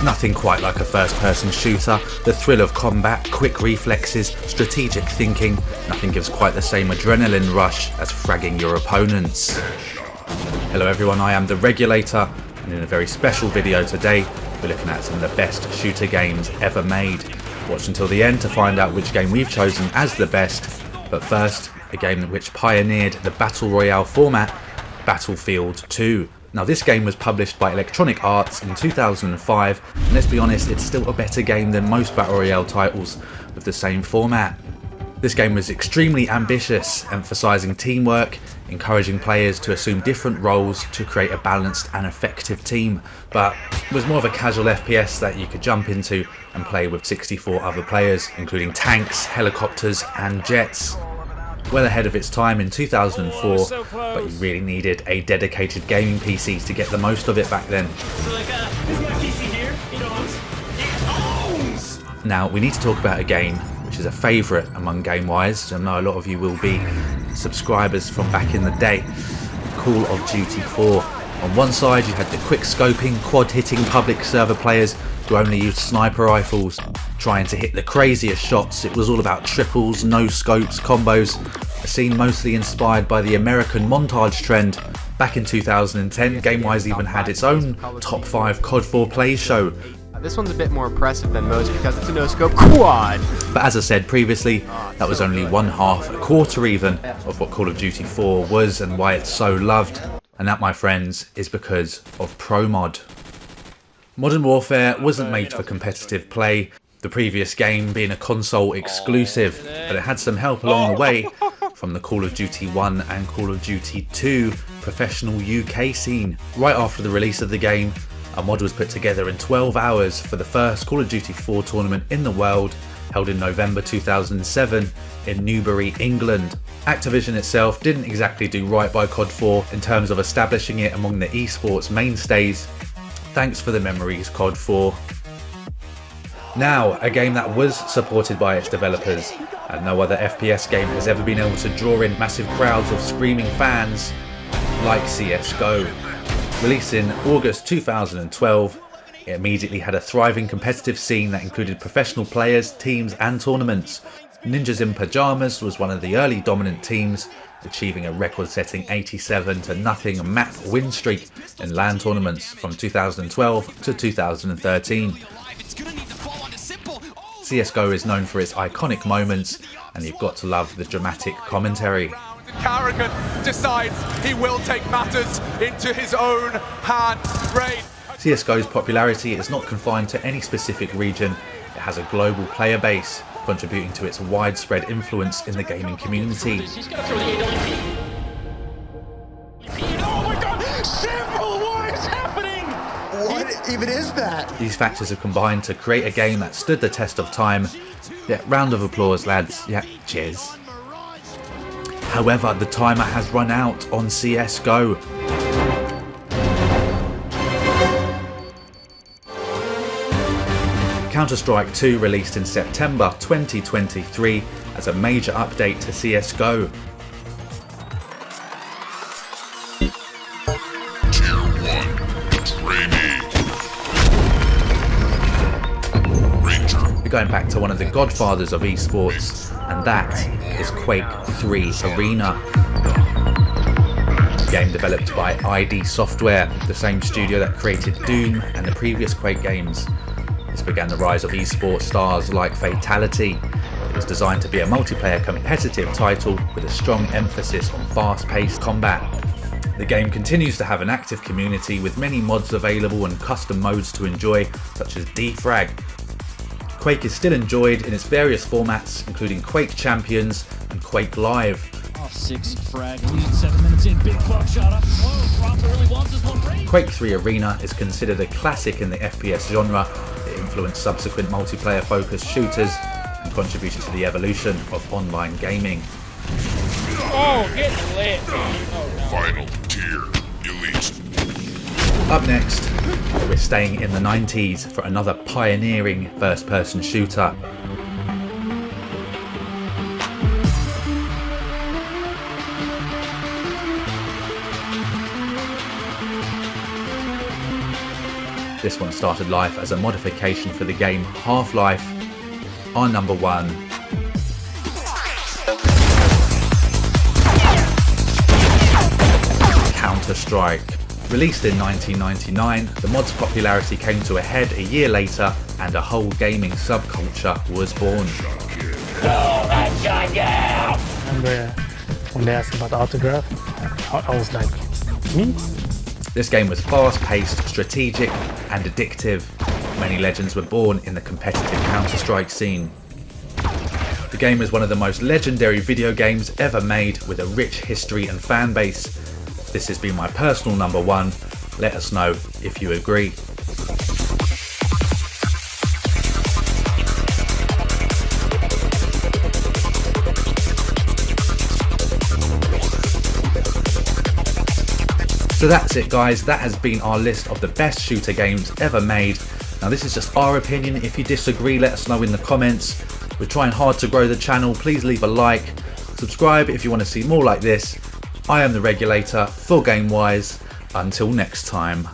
nothing quite like a first-person shooter. The thrill of combat, quick reflexes, strategic thinking, nothing gives quite the same adrenaline rush as fragging your opponents. Hello everyone, I am the Regulator, and in a very special video today, we're looking at some of the best shooter games ever made. Watch until the end to find out which game we've chosen as the best, but first, a game which pioneered the Battle Royale format, Battlefield 2. Now this game was published by Electronic Arts in 2005, and let's be honest, it's still a better game than most Battle Royale titles with the same format. This game was extremely ambitious, emphasising teamwork, encouraging players to assume different roles to create a balanced and effective team, but it was more of a casual FPS that you could jump into and play with 64 other players, including tanks, helicopters and jets. Well ahead of its time in 2004, but you really needed a dedicated gaming PC to get the most of it back then. Now we need to talk about a game which is a favourite among GameWise. I know a lot of you will be subscribers from back in the day. Call of Duty 4. On one side you had the quick scoping, quad hitting public server players who only used sniper rifles, trying to hit the craziest shots. It was all about triples, no scopes, combos, a scene mostly inspired by the American montage trend. Back in 2010, GameWise even had its own top 5 COD 4 plays show. This one's a bit more impressive than most because it's a no-scope quad. But as I said previously, that was only one half, a quarter even, of what Call of Duty 4 was and why it's so loved. And that, my friends, is because of ProMod. Modern Warfare wasn't made for competitive play, the previous game being a console exclusive, but it had some help along the way from the Call of Duty 1 and Call of Duty 2 professional UK scene. Right after the release of the game, a mod was put together in 12 hours for the first Call of Duty 4 tournament in the world, held in November 2007 in Newbury, England. Activision itself didn't exactly do right by COD 4 in terms of establishing it among the esports mainstays. Thanks for the memories, COD 4. Now, a game that was supported by its developers, and no other FPS game has ever been able to draw in massive crowds of screaming fans like CSGO. Released in August 2012, it immediately had a thriving competitive scene that included professional players, teams and tournaments. Ninjas in Pyjamas was one of the early dominant teams, achieving a record-setting 87-0 map win streak in LAN tournaments from 2012 to 2013. CSGO is known for its iconic moments, and you've got to love the dramatic commentary. Carrigan decides he will take matters into his own hands. CSGO's popularity is not confined to any specific region. It has a global player base, contributing to its widespread influence in the gaming community. He's gonna throw the AWP. Oh my god! Simple! What is happening? What even is that? These factors have combined to create a game that stood the test of time. Yeah, round of applause, lads. Yeah, cheers. However, the timer has run out on CSGO. Counter-Strike 2 released in September 2023 as a major update to CSGO. Tier 1 Trainee Ranger. We're going back to one of the godfathers of esports, and that is Quake 3 Arena. A game developed by ID Software, the same studio that created Doom and the previous Quake games. This began the rise of esports stars like Fatality. It was designed to be a multiplayer competitive title with a strong emphasis on fast-paced combat. The game continues to have an active community with many mods available and custom modes to enjoy, such as Defrag. Quake is still enjoyed in its various formats, including Quake Champions and Quake Live. Off 6 frag, lead 7 minutes in, big buck shot up close, Rob early wants his one break. Quake 3 Arena is considered a classic in the FPS genre. It influenced subsequent multiplayer-focused shooters and contributed to the evolution of online gaming. Oh, getting lit. Oh, no. Final Tier Elite. Up next, we're staying in the 90s for another pioneering first-person shooter. This one started life as a modification for the game Half-Life. Our number 1. Counter-Strike. Released in 1999, the mod's popularity came to a head a year later and a whole gaming subculture was born. Remember when they asked about the autograph, I was like, me? This game was fast-paced, strategic and addictive. Many legends were born in the competitive Counter-Strike scene. The game is one of the most legendary video games ever made, with a rich history and fan base. This has been my personal number 1. Let us know if you agree. So that's it guys, that has been our list of the best shooter games ever made. Now this is just our opinion. If you disagree, let us know in the comments. We're trying hard to grow the channel. Please leave a like, subscribe if you want to see more like this. I am the Regulator for GameWise. Until next time.